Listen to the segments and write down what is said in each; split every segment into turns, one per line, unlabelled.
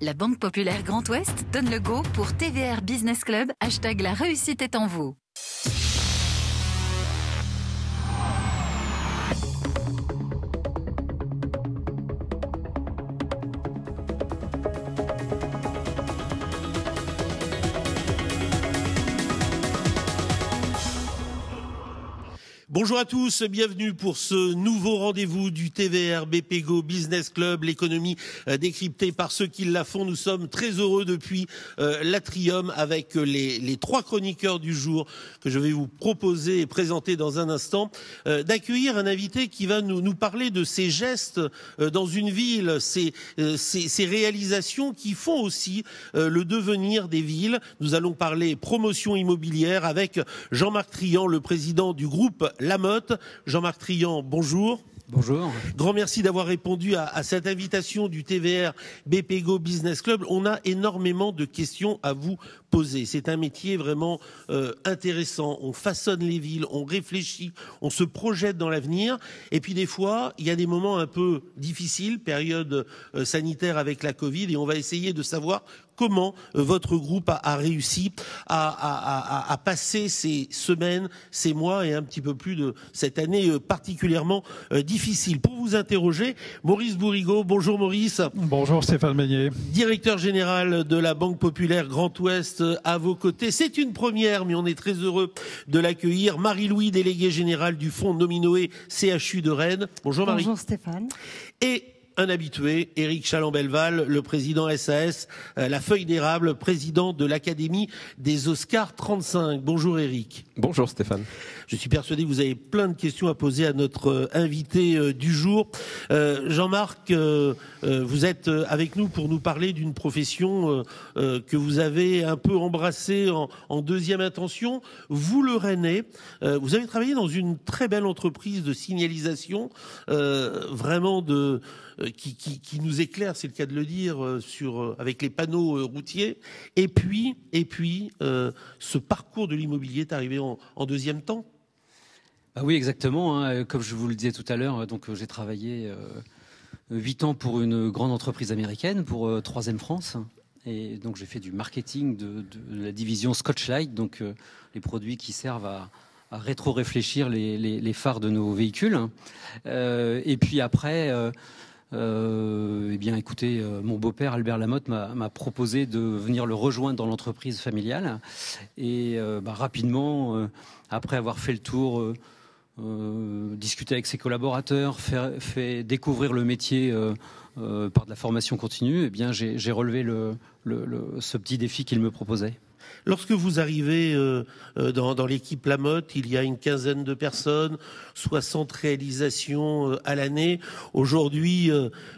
La Banque Populaire Grand Ouest donne le go pour TVR Business Club, hashtag la réussite est en vous.
Bonjour à tous, bienvenue pour ce nouveau rendez-vous du TVR BPGO Business Club, l'économie décryptée par ceux qui la font. Nous sommes très heureux depuis l'Atrium avec les trois chroniqueurs du jour que je vais vous proposer et présenter dans un instant, d'accueillir un invité qui va nous parler de ses gestes dans une ville, ces réalisations qui font aussi le devenir des villes. Nous allons parler promotion immobilière avec Jean-Marc Trian, le président du groupe Lamotte. Jean-Marc Trian, bonjour.
Bonjour.
Grand merci d'avoir répondu à cette invitation du TVR BPGO Business Club. On a énormément de questions à vous poser. C'est un métier vraiment intéressant. On façonne les villes, on réfléchit, on se projette dans l'avenir. Et puis des fois, il y a des moments un peu difficiles, période sanitaire avec la Covid, et on va essayer de savoir comment votre groupe a réussi à passer ces semaines, ces mois et un petit peu plus de cette année particulièrement difficile. Pour vous interroger, Maurice Bourrigaud. Bonjour Maurice.
Bonjour Stéphane Meunier.
Directeur général de la Banque Populaire Grand Ouest à vos côtés. C'est une première, mais on est très heureux de l'accueillir. Marie-Louis, déléguée générale du fonds Nominoé CHU de Rennes. Bonjour Marie.
Bonjour Stéphane.
Et un habitué, Éric Chalambelval, le président SAS, la feuille d'érable, président de l'Académie des Oscars 35. Bonjour Éric.
Bonjour Stéphane.
Je suis persuadé que vous avez plein de questions à poser à notre invité du jour. Jean-Marc, vous êtes avec nous pour nous parler d'une profession que vous avez un peu embrassée en deuxième intention. Vous, le Rennais, vous avez travaillé dans une très belle entreprise de signalisation, vraiment qui nous éclaire, c'est le cas de le dire, avec les panneaux routiers. Et puis, ce parcours de l'immobilier est arrivé en deuxième temps.
Ah oui, exactement. Comme je vous le disais tout à l'heure, donc j'ai travaillé 8 ans pour une grande entreprise américaine, pour 3M France. Et donc j'ai fait du marketing de la division Scotch-Light, donc les produits qui servent à rétro-réfléchir les phares de nos véhicules. Et puis après... eh bien, écoutez, mon beau-père Albert Lamotte m'a proposé de venir le rejoindre dans l'entreprise familiale. Et rapidement, après avoir fait le tour, discuter avec ses collaborateurs, fait découvrir le métier par de la formation continue, eh bien, j'ai relevé ce petit défi qu'il me proposait.
Lorsque vous arrivez dans l'équipe Lamotte, il y a une quinzaine de personnes, 60 réalisations à l'année. Aujourd'hui,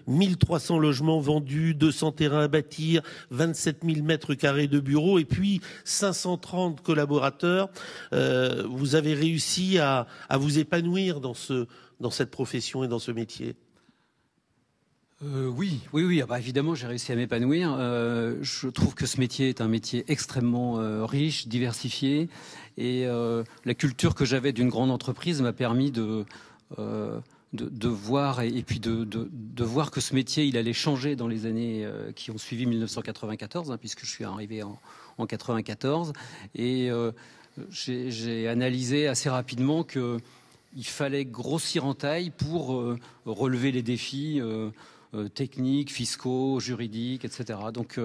1300 logements vendus, 200 terrains à bâtir, 27 000 mètres carrés de bureaux et puis 530 collaborateurs. Vous avez réussi à vous épanouir dans cette profession et dans ce métier.
Oui. Évidemment, j'ai réussi à m'épanouir. Je trouve que ce métier est un métier extrêmement riche, diversifié, et la culture que j'avais d'une grande entreprise m'a permis de voir et puis de voir que ce métier il allait changer dans les années qui ont suivi 1994, puisque je suis arrivé en 94, et j'ai analysé assez rapidement que il fallait grossir en taille pour relever les défis techniques, fiscaux, juridiques, etc. Donc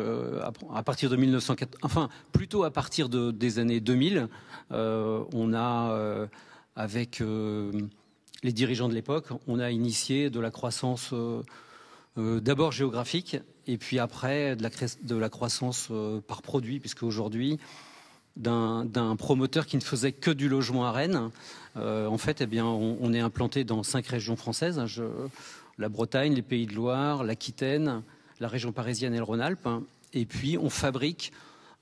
à partir de 1904, enfin plutôt à partir des années 2000, on a avec les dirigeants de l'époque, on a initié de la croissance d'abord géographique et puis après de la croissance par produit, puisque aujourd'hui d'un promoteur qui ne faisait que du logement à Rennes, en fait, eh bien, on est implanté dans 5 régions françaises. La Bretagne, les Pays de Loire, l'Aquitaine, la région parisienne et le Rhône-Alpes. Et puis, on fabrique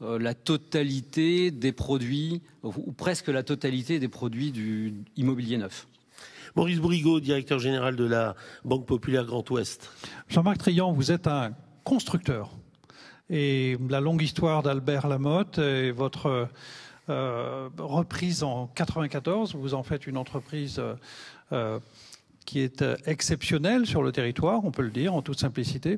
la totalité des produits, ou presque la totalité des produits du immobilier neuf.
Maurice Bourrigaud, directeur général de la Banque Populaire Grand Ouest.
Jean-Marc Trian, vous êtes un constructeur. Et la longue histoire d'Albert Lamotte et votre reprise en 94, vous en faites une entreprise qui est exceptionnelle sur le territoire, on peut le dire en toute simplicité.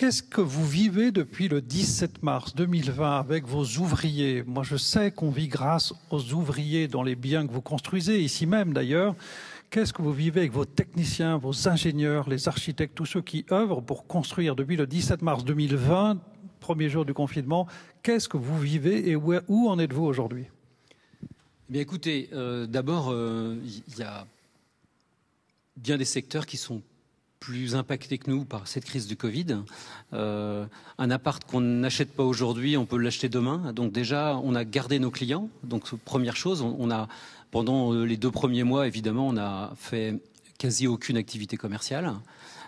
Qu'est-ce que vous vivez depuis le 17 mars 2020 avec vos ouvriers? Moi, je sais qu'on vit grâce aux ouvriers dans les biens que vous construisez, ici même d'ailleurs. Qu'est-ce que vous vivez avec vos techniciens, vos ingénieurs, les architectes, tous ceux qui œuvrent pour construire depuis le 17 mars 2020, premier jour du confinement? Qu'est-ce que vous vivez et où en êtes-vous aujourd'hui?
Eh bien, écoutez, d'abord, il y a bien des secteurs qui sont plus impactés que nous par cette crise du Covid. Un appart qu'on n'achète pas aujourd'hui, on peut l'acheter demain. Donc déjà, on a gardé nos clients. Donc première chose, on a pendant les 2 premiers mois, évidemment, on a fait quasi aucune activité commerciale.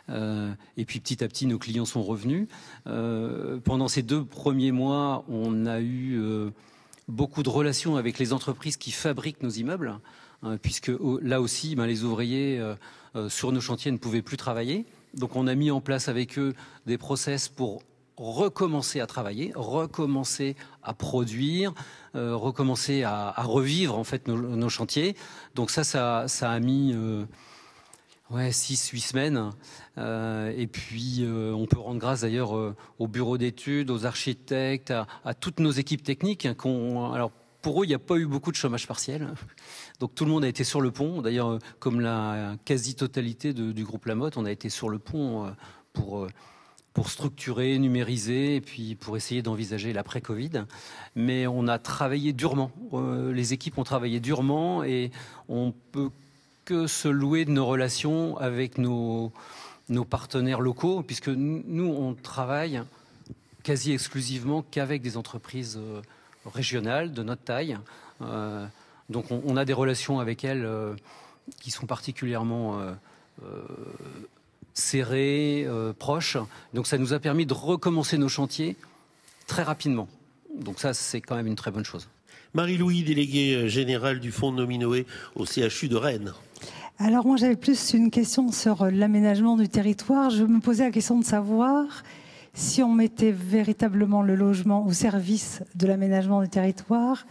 Et puis petit à petit, nos clients sont revenus. Pendant ces 2 premiers mois, on a eu beaucoup de relations avec les entreprises qui fabriquent nos immeubles, puisque là aussi, les ouvriers sur nos chantiers ne pouvaient plus travailler. Donc on a mis en place avec eux des process pour recommencer à travailler, recommencer à produire, recommencer à revivre en fait nos chantiers. Donc ça a mis 6-8 semaines. Et puis on peut rendre grâce d'ailleurs au bureau d'études, aux architectes, à toutes nos équipes techniques alors pour eux, il n'y a pas eu beaucoup de chômage partiel. Donc tout le monde a été sur le pont. D'ailleurs, comme la quasi-totalité du groupe Lamotte, on a été sur le pont pour structurer, numériser et puis pour essayer d'envisager l'après-Covid. Mais on a travaillé durement. Les équipes ont travaillé durement et on peut que se louer de nos relations avec nos partenaires locaux, puisque nous, on travaille quasi exclusivement qu'avec des entreprises régionales de notre taille. Donc on a des relations avec elles qui sont particulièrement serrées, proches. Donc ça nous a permis de recommencer nos chantiers très rapidement. Donc ça, c'est quand même une très bonne chose.
Marie-Louis, déléguée générale du Fonds Nominoé au CHU de Rennes.
Alors moi, j'avais plus une question sur l'aménagement du territoire. Je me posais la question de savoir si on mettait véritablement le logement au service de l'aménagement du territoire.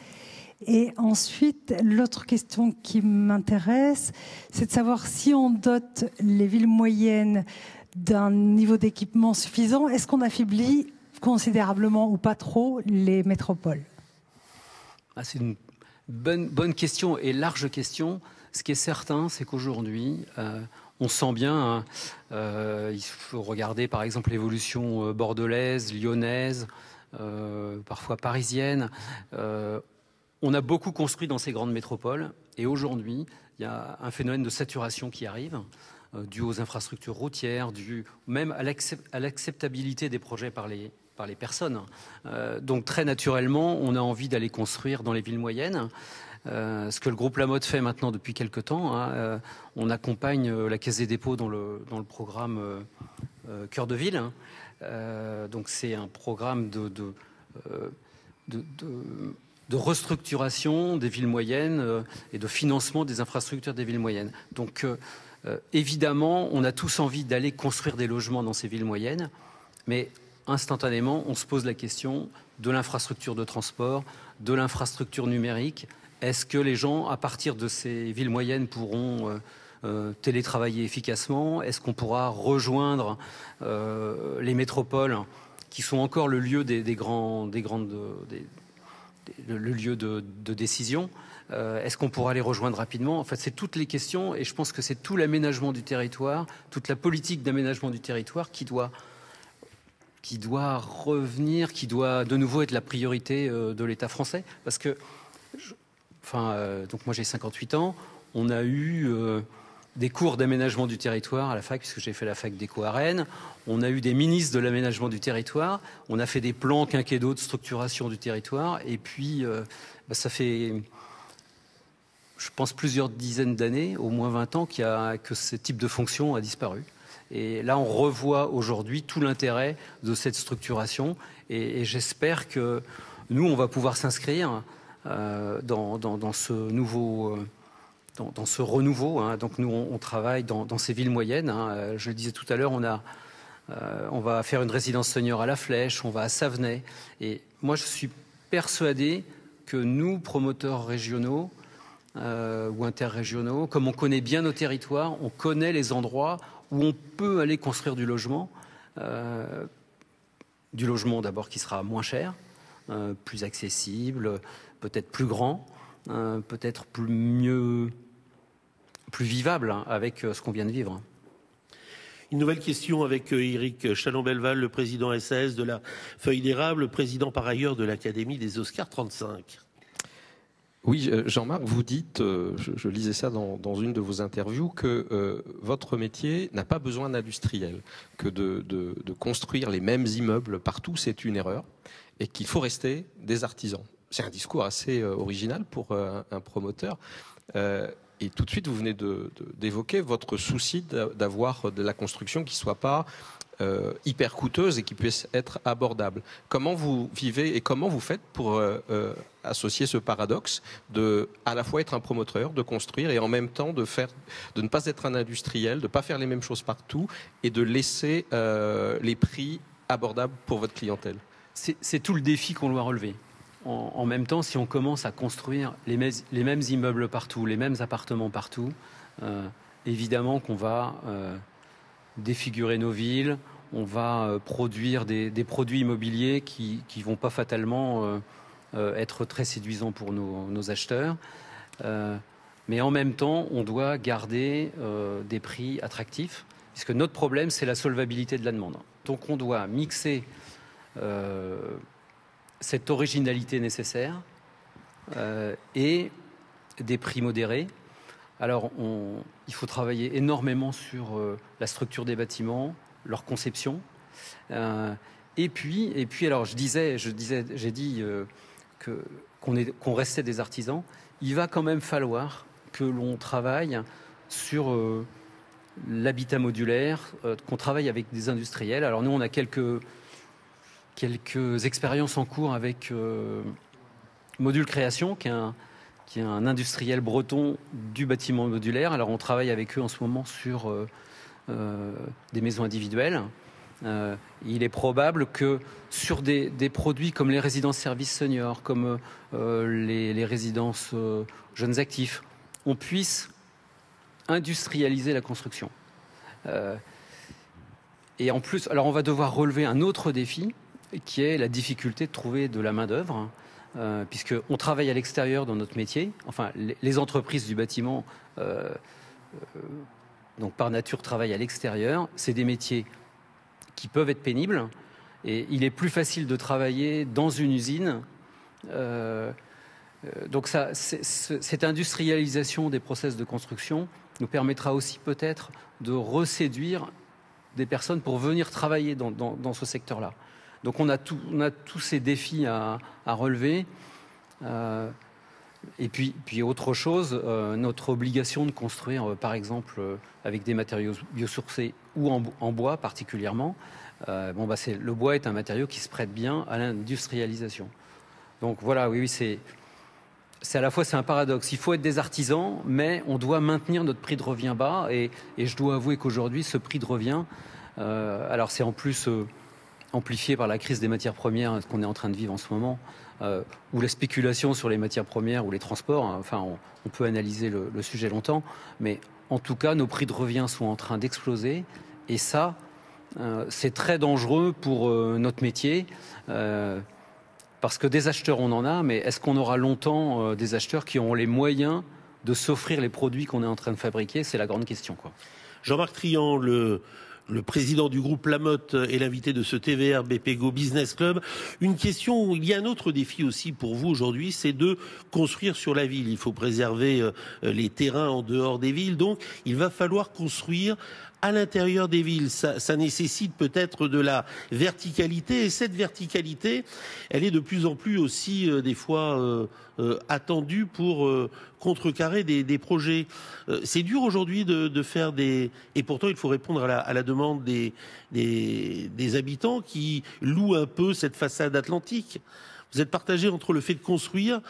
Et ensuite, l'autre question qui m'intéresse, c'est de savoir si on dote les villes moyennes d'un niveau d'équipement suffisant, est-ce qu'on affaiblit considérablement ou pas trop les métropoles?
C'est une bonne question et large question. Ce qui est certain, c'est qu'aujourd'hui, on sent bien, il faut regarder par exemple l'évolution bordelaise, lyonnaise, parfois parisienne. On a beaucoup construit dans ces grandes métropoles et aujourd'hui, il y a un phénomène de saturation qui arrive, dû aux infrastructures routières, dû même à l'acceptabilité des projets par les personnes. Donc très naturellement, on a envie d'aller construire dans les villes moyennes. Ce que le groupe Lamotte fait maintenant depuis quelques temps, on accompagne la Caisse des dépôts dans le programme Cœur de Ville. Donc c'est un programme de restructuration des villes moyennes et de financement des infrastructures des villes moyennes. Donc évidemment, on a tous envie d'aller construire des logements dans ces villes moyennes, mais instantanément, on se pose la question de l'infrastructure de transport, de l'infrastructure numérique. Est-ce que les gens, à partir de ces villes moyennes, pourront télétravailler efficacement? Est-ce qu'on pourra rejoindre les métropoles, qui sont encore le lieu le lieu de décision? Est-ce qu'on pourra les rejoindre rapidement? En fait, c'est toutes les questions, et je pense que c'est tout l'aménagement du territoire, toute la politique d'aménagement du territoire qui doit revenir, qui doit de nouveau être la priorité de l'État français. Parce que, donc moi j'ai 58 ans, on a eu des cours d'aménagement du territoire à la fac, puisque j'ai fait la fac d'éco à Rennes. On a eu des ministres de l'aménagement du territoire. On a fait des plans quinquennaux de structuration du territoire. Et puis, ça fait, je pense, plusieurs dizaines d'années, au moins 20 ans, que ce type de fonction a disparu. Et là, on revoit aujourd'hui tout l'intérêt de cette structuration. Et j'espère que nous, on va pouvoir s'inscrire dans ce nouveau... Dans ce renouveau. Donc nous, on travaille dans ces villes moyennes. Je le disais tout à l'heure, on va faire une résidence senior à La Flèche, on va à Savenay. Et moi, je suis persuadé que nous, promoteurs régionaux ou interrégionaux, comme on connaît bien nos territoires, on connaît les endroits où on peut aller construire du logement. du logement d'abord qui sera moins cher, plus accessible, peut-être plus grand, peut-être plus vivable avec ce qu'on vient de vivre.
Une nouvelle question avec Éric Chalon-Belval, le président SAS de la Feuille d'Érable, président par ailleurs de l'Académie des Oscars 35.
Oui, Jean-Marc, vous dites, je lisais ça dans une de vos interviews, que votre métier n'a pas besoin d'industriels, que de construire les mêmes immeubles partout, c'est une erreur, et qu'il faut rester des artisans. C'est un discours assez original pour un promoteur. Et tout de suite, vous venez d'évoquer votre souci d'avoir de la construction qui ne soit pas hyper coûteuse et qui puisse être abordable. Comment vous vivez et comment vous faites pour associer ce paradoxe de à la fois être un promoteur, de construire et en même temps de ne pas être un industriel, de ne pas faire les mêmes choses partout et de laisser les prix abordables pour votre clientèle?
C'est tout le défi qu'on doit relever. En même temps, si on commence à construire les mêmes immeubles partout, les mêmes appartements partout, évidemment qu'on va défigurer nos villes, on va produire des produits immobiliers qui ne vont pas fatalement être très séduisants pour nos acheteurs. Mais en même temps, on doit garder des prix attractifs, puisque notre problème, c'est la solvabilité de la demande. Donc on doit mixer cette originalité nécessaire et des prix modérés. Alors, il faut travailler énormément sur la structure des bâtiments, leur conception. Et puis, alors, j'ai dit qu'on restait des artisans. Il va quand même falloir que l'on travaille sur l'habitat modulaire, qu'on travaille avec des industriels. Alors, nous, on a quelques expériences en cours avec Module Création, qui est un industriel breton du bâtiment modulaire. Alors on travaille avec eux en ce moment sur des maisons individuelles. Il est probable que sur des produits comme les résidences services seniors, comme les résidences jeunes actifs, on puisse industrialiser la construction. Et en plus, alors on va devoir relever un autre défi, qui est la difficulté de trouver de la main-d'œuvre, puisqu'on travaille à l'extérieur dans notre métier. Enfin, les entreprises du bâtiment, donc par nature, travaillent à l'extérieur. C'est des métiers qui peuvent être pénibles, et il est plus facile de travailler dans une usine. Donc cette industrialisation des process de construction nous permettra aussi peut-être de reséduire des personnes pour venir travailler dans ce secteur-là. Donc on a tous ces défis à relever. Et puis autre chose, notre obligation de construire, par exemple, avec des matériaux biosourcés ou en bois particulièrement. Le bois est un matériau qui se prête bien à l'industrialisation. Donc voilà, oui, c'est à la fois c'est un paradoxe. Il faut être des artisans, mais on doit maintenir notre prix de revient bas. Et je dois avouer qu'aujourd'hui, ce prix de revient, alors c'est en plus amplifié par la crise des matières premières qu'on est en train de vivre en ce moment, ou la spéculation sur les matières premières ou les transports. Enfin, on peut analyser le sujet longtemps, mais en tout cas, nos prix de revient sont en train d'exploser, et ça, c'est très dangereux pour notre métier, parce que des acheteurs, on en a, mais est-ce qu'on aura longtemps des acheteurs qui auront les moyens de s'offrir les produits qu'on est en train de fabriquer? C'est la grande question, quoi.
Jean-Marc Trian, le président du groupe Lamotte est l'invité de ce TVR BPGO Business Club. Une question, il y a un autre défi aussi pour vous aujourd'hui, c'est de construire sur la ville. Il faut préserver les terrains en dehors des villes, donc il va falloir construire à l'intérieur des villes. Ça nécessite peut-être de la verticalité, et cette verticalité, elle est de plus en plus aussi des fois attendue pour contrecarrer des projets. C'est dur aujourd'hui de faire et pourtant il faut répondre à la demande des habitants qui louent un peu cette façade atlantique. Vous êtes partagé entre le fait de construire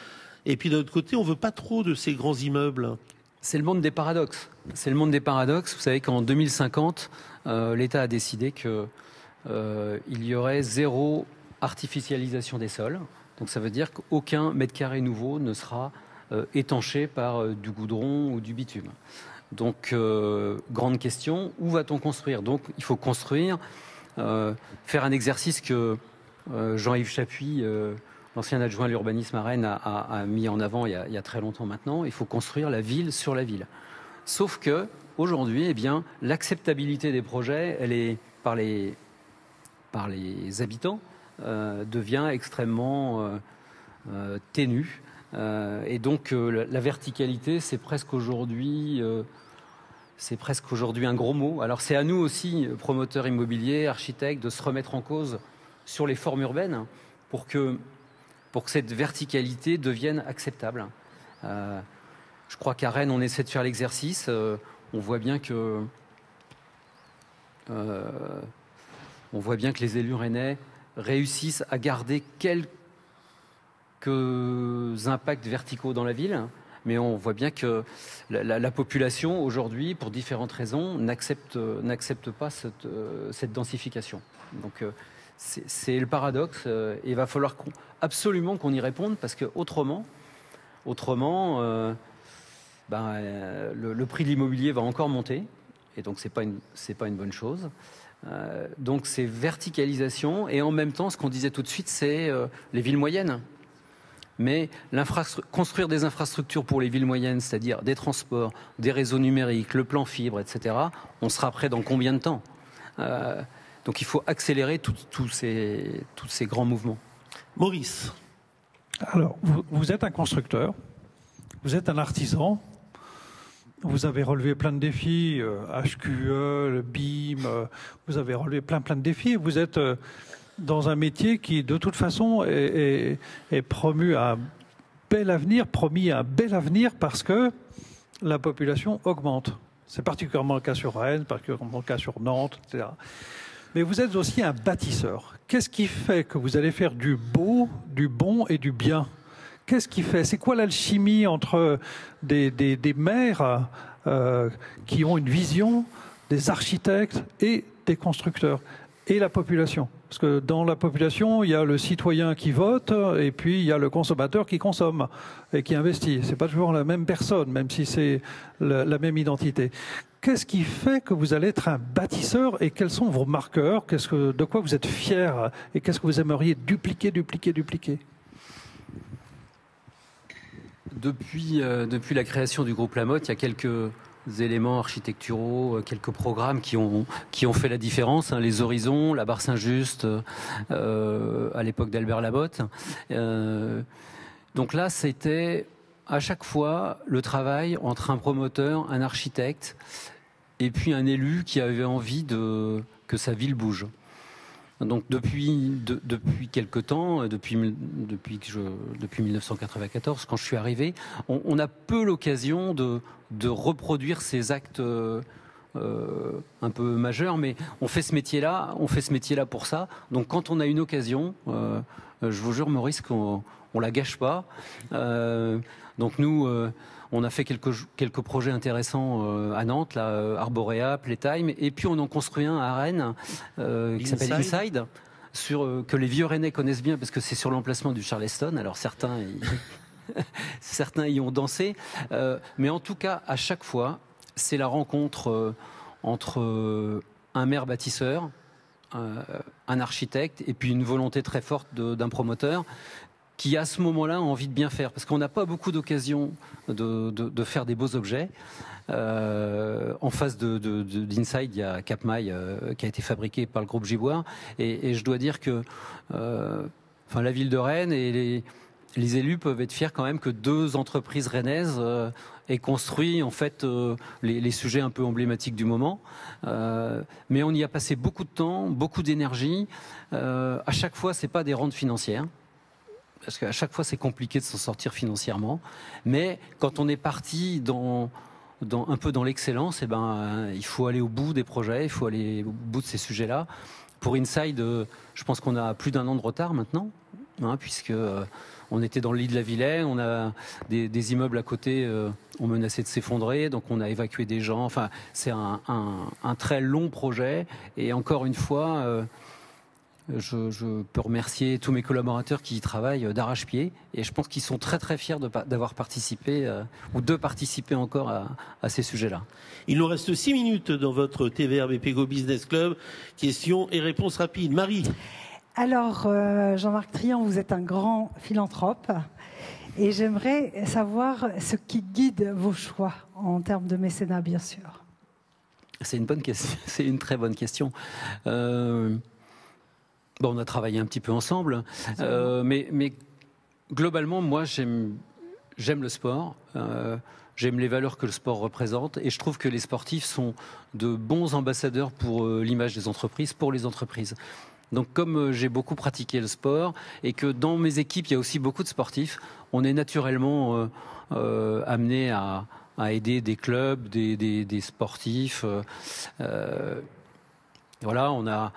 et puis d'un autre côté, on veut pas trop de ces grands immeubles.
C'est le monde des paradoxes. C'est le monde des paradoxes. Vous savez qu'en 2050, l'État a décidé qu'il y aurait 0 artificialisation des sols. Donc ça veut dire qu'aucun mètre carré nouveau ne sera étanché par du goudron ou du bitume. Donc, grande question, où va-t-on construire? Donc, il faut construire, faire un exercice que Jean-Yves Chapuis, l'ancien adjoint à l'urbanisme à Rennes, a mis en avant il y a très longtemps maintenant. Il faut construire la ville sur la ville. Sauf que aujourd'hui, eh bien, l'acceptabilité des projets, elle est par les habitants, devient extrêmement ténue. Et donc la verticalité, c'est presque aujourd'hui un gros mot. Alors c'est à nous aussi, promoteurs immobiliers, architectes, de se remettre en cause sur les formes urbaines pour que cette verticalité devienne acceptable. Je crois qu'à Rennes, on essaie de faire l'exercice. On voit bien que les élus rennais réussissent à garder quelques impacts verticaux dans la ville, mais on voit bien que la population aujourd'hui, pour différentes raisons, n'accepte pas cette densification. Donc c'est le paradoxe. Il va falloir absolument qu'on y réponde, parce que autrement, le prix de l'immobilier va encore monter, et donc c'est pas une bonne chose. Donc c'est verticalisation, et en même temps, ce qu'on disait tout de suite, c'est les villes moyennes. Mais construire des infrastructures pour les villes moyennes, c'est-à-dire des transports, des réseaux numériques, le plan fibre, etc., on sera prêt dans combien de temps ? Donc il faut accélérer tous ces grands mouvements.
Maurice.
Alors, vous êtes un constructeur, vous êtes un artisan, vous avez relevé plein de défis, HQE, le BIM, vous avez relevé plein de défis. Vous êtes dans un métier qui, de toute façon, est promis à un bel avenir parce que la population augmente. C'est particulièrement le cas sur Rennes, particulièrement le cas sur Nantes, etc. Mais vous êtes aussi un bâtisseur. Qu'est-ce qui fait que vous allez faire du beau, du bon et du bien ? Qu'est-ce qui fait ? C'est quoi l'alchimie entre des maires qui ont une vision, des architectes et des constructeurs et la population ? Parce que dans la population, il y a le citoyen qui vote et puis il y a le consommateur qui consomme et qui investit. C'est pas toujours la même personne, même si c'est la même identité. Qu'est-ce qui fait que vous allez être un bâtisseur et quels sont vos marqueurs ? De quoi vous êtes fier et qu'est-ce que vous aimeriez dupliquer ?
Depuis la création du groupe Lamotte, il y a quelques éléments architecturaux, quelques programmes qui ont fait la différence, hein, les Horizons, la Barre Saint-Just, à l'époque d'Albert Lamotte. Donc là, c'était à chaque fois le travail entre un promoteur, un architecte et puis un élu qui avait envie que sa ville bouge. Donc depuis quelque temps, depuis 1994, quand je suis arrivé, on a peu l'occasion de reproduire ces actes un peu majeurs, mais on fait ce métier-là pour ça. Donc quand on a une occasion, je vous jure, Maurice, qu'on la gâche pas. Donc nous, on a fait quelques projets intéressants à Nantes, là, Arborea, Playtime, et puis on en construit un à Rennes qui s'appelle Inside, que les vieux Rennais connaissent bien parce que c'est sur l'emplacement du Charleston. Alors certains y ont dansé, mais en tout cas, à chaque fois, c'est la rencontre entre un maire bâtisseur, un architecte, et puis une volonté très forte d'un promoteur qui à ce moment-là a envie de bien faire, parce qu'on n'a pas beaucoup d'occasions de faire des beaux objets. En face d'Inside, il y a Capmail qui a été fabriqué par le groupe Giboire, et je dois dire que la ville de Rennes et les élus peuvent être fiers quand même que deux entreprises rennaises aient construit en fait les sujets un peu emblématiques du moment. Mais on y a passé beaucoup de temps, beaucoup d'énergie. À chaque fois, c'est pas des rentes financières, parce qu'à chaque fois c'est compliqué de s'en sortir financièrement, mais quand on est parti un peu dans l'excellence, il faut aller au bout des projets, il faut aller au bout de ces sujets-là. Pour Inside, je pense qu'on a plus d'un an de retard maintenant, puisque on était dans le lit de la Vilaine, on a des immeubles à côté ont menacé de s'effondrer, donc on a évacué des gens. Enfin, c'est un très long projet, et encore une fois, je peux remercier tous mes collaborateurs qui y travaillent d'arrache-pied, et je pense qu'ils sont très très fiers d'avoir participé ou de participer encore à ces sujets-là.
Il nous reste 6 minutes dans votre TVR BPGO Business Club. Questions et réponses rapides. Marie.
Alors, Jean-Marc Trian, vous êtes un grand philanthrope. Et j'aimerais savoir ce qui guide vos choix en termes de mécénat, bien sûr.
C'est une bonne question. C'est une très bonne question. On a travaillé un petit peu ensemble, mais globalement, moi, j'aime le sport. J'aime les valeurs que le sport représente, et je trouve que les sportifs sont de bons ambassadeurs pour l'image des entreprises, pour les entreprises. Donc, comme j'ai beaucoup pratiqué le sport et que dans mes équipes, il y a aussi beaucoup de sportifs, on est naturellement amené à aider des clubs, des sportifs. Voilà, on a.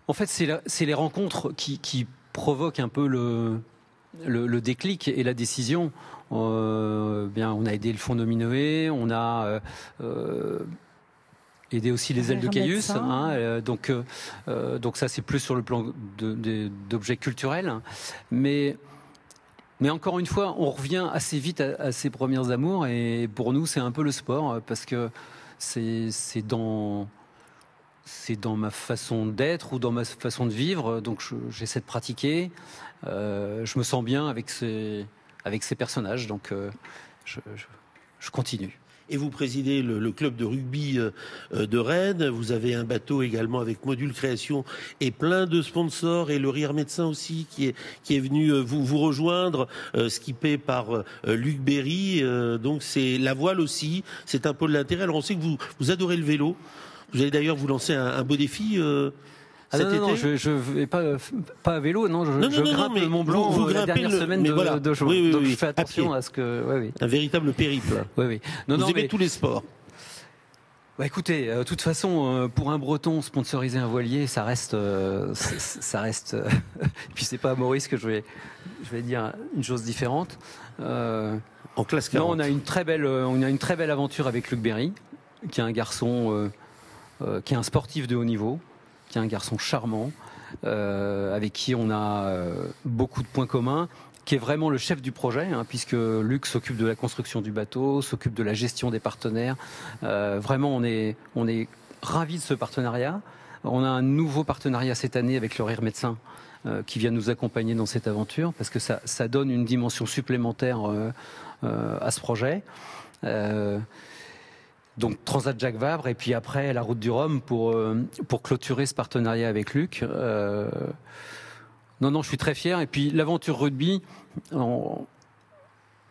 En fait, c'est les rencontres qui provoquent un peu le déclic et la décision. On a aidé le Fonds Nominoé, on a aider aussi les ailes de Caius, donc ça c'est plus sur le plan d'objets culturels, mais encore une fois on revient assez vite à ses premières amours, et pour nous c'est un peu le sport, parce que c'est dans ma façon d'être ou dans ma façon de vivre, donc j'essaie de pratiquer, je me sens bien avec ces personnages, donc je continue.
Et vous présidez le club de rugby de Rennes. Vous avez un bateau également avec Module Création et plein de sponsors. Et le Rire Médecin aussi qui est venu vous rejoindre, skippé par Luc Berry. Donc c'est la voile aussi. C'est un pôle d'intérêt. Alors on sait que vous adorez le vélo. Vous allez d'ailleurs vous lancer un beau défi.
Non, je vais pas à vélo, je grimpe le Mont Blanc la dernière semaine de juin.
Oui,
donc je fais attention à ce que... Oui.
Un véritable périple.
Oui.
Vous aimez tous les sports.
Écoutez, de toute façon, pour un Breton, sponsoriser un voilier, ça reste... Puis c'est pas à Maurice que je vais dire une chose différente.
En classe 40.
Non, on a une très belle aventure avec Luc Berry, qui est un garçon, qui est un sportif de haut niveau, qui est un garçon charmant, avec qui on a beaucoup de points communs, qui est vraiment le chef du projet, puisque Luc s'occupe de la construction du bateau, s'occupe de la gestion des partenaires. Vraiment, on est ravis de ce partenariat. On a un nouveau partenariat cette année avec le Rire Médecin, qui vient nous accompagner dans cette aventure, parce que ça donne une dimension supplémentaire à ce projet. Donc Transat Jacques Vabre, et puis après la Route du Rhum pour clôturer ce partenariat avec Luc. Non, je suis très fier. Et puis l'aventure rugby, donc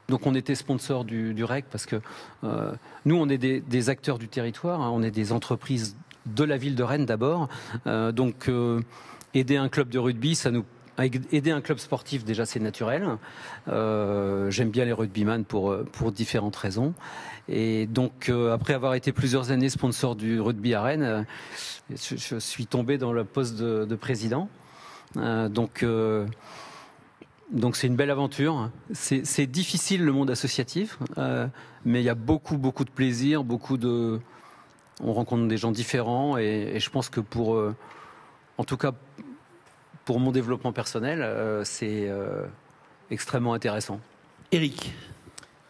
on était sponsor du REC, parce que nous on est des acteurs du territoire, on est des entreprises de la ville de Rennes d'abord. Donc aider un club de rugby, aider un club sportif, déjà c'est naturel. J'aime bien les rugbyman pour différentes raisons. Et donc après avoir été plusieurs années sponsor du rugby à Rennes, je suis tombé dans le poste de président. Donc c'est une belle aventure. C'est difficile, le monde associatif, mais il y a beaucoup de plaisir, on rencontre des gens différents, et je pense que en tout cas pour mon développement personnel, c'est extrêmement intéressant.
Éric.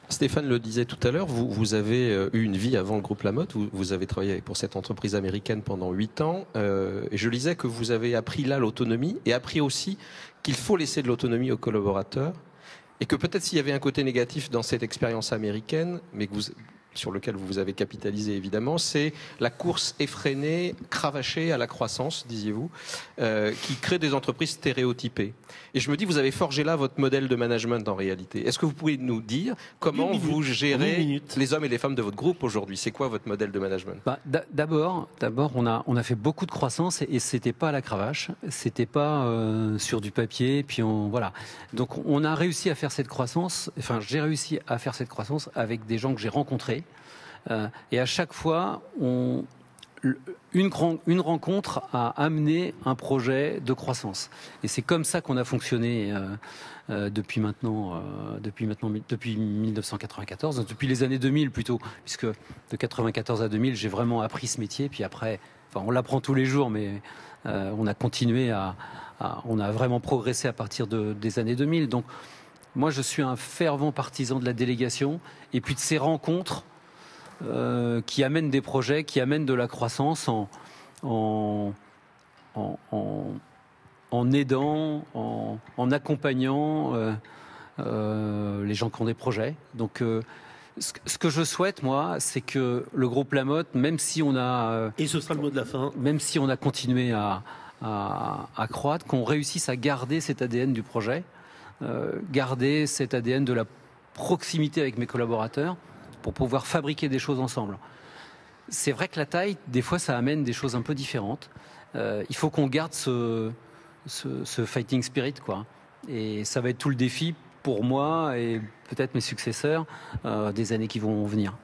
Stéphane le disait tout à l'heure, vous avez eu une vie avant le groupe Lamotte, vous avez travaillé pour cette entreprise américaine pendant 8 ans, et je lisais que vous avez appris là l'autonomie, et appris aussi qu'il faut laisser de l'autonomie aux collaborateurs, et que peut-être s'il y avait un côté négatif dans cette expérience américaine, mais sur lequel vous avez capitalisé évidemment, c'est la course effrénée, cravachée à la croissance, disiez-vous, qui crée des entreprises stéréotypées. Et je me dis, vous avez forgé là votre modèle de management en réalité. Est-ce que vous pouvez nous dire comment vous gérez les hommes et les femmes de votre groupe aujourd'hui? C'est quoi votre modèle de management?
D'abord, on a fait beaucoup de croissance, et c'était pas à la cravache, c'était pas sur du papier, puis voilà. Donc on a réussi à faire cette croissance, enfin j'ai réussi à faire cette croissance avec des gens que j'ai rencontrés. Et à chaque fois, une rencontre a amené un projet de croissance. Et c'est comme ça qu'on a fonctionné depuis 1994, depuis les années 2000 plutôt, puisque de 94 à 2000, j'ai vraiment appris ce métier. Puis après, on l'apprend tous les jours, mais on a continué on a vraiment progressé à partir des années 2000. Donc, moi, je suis un fervent partisan de la délégation, et puis de ces rencontres qui amènent des projets, qui amènent de la croissance en en aidant, en accompagnant les gens qui ont des projets. Donc, ce que je souhaite, moi, c'est que le groupe Lamotte, même si on a...
Et ce sera le mot de la fin.
Même si on a continué à croître, qu'on réussisse à garder cet ADN du projet, garder cet ADN de la proximité avec mes collaborateurs pour pouvoir fabriquer des choses ensemble. C'est vrai que la taille, des fois, ça amène des choses un peu différentes. Il faut qu'on garde ce fighting spirit, quoi. Et ça va être tout le défi pour moi et peut-être mes successeurs des années qui vont venir.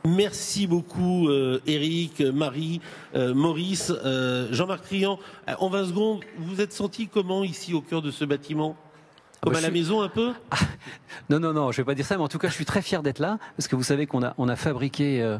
Merci beaucoup Eric, Marie, Maurice, Jean-Marc Trian. En 20 secondes, vous êtes senti comment ici au cœur de ce bâtiment ? Comme à la maison un peu ?
Non, je ne vais pas dire ça, mais en tout cas, je suis très fier d'être là, parce que vous savez qu'on a fabriqué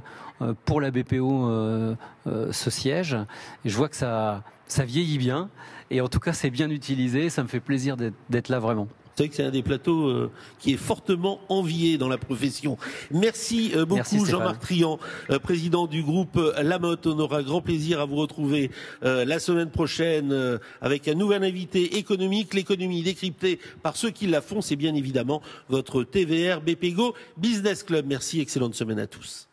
pour la BPO ce siège, et je vois que ça vieillit bien, et en tout cas, c'est bien utilisé, ça me fait plaisir d'être là vraiment.
Vous savez que c'est un des plateaux qui est fortement envié dans la profession. Merci beaucoup. Merci Jean-Marc Trian, président du groupe Lamotte. On aura grand plaisir à vous retrouver la semaine prochaine avec un nouvel invité économique. L'économie décryptée par ceux qui la font, c'est bien évidemment votre TVR BPGO Business Club. Merci, excellente semaine à tous.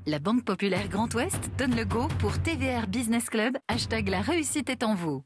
La Banque Populaire Grand Ouest donne le go pour TVR Business Club. #la réussite est en vous.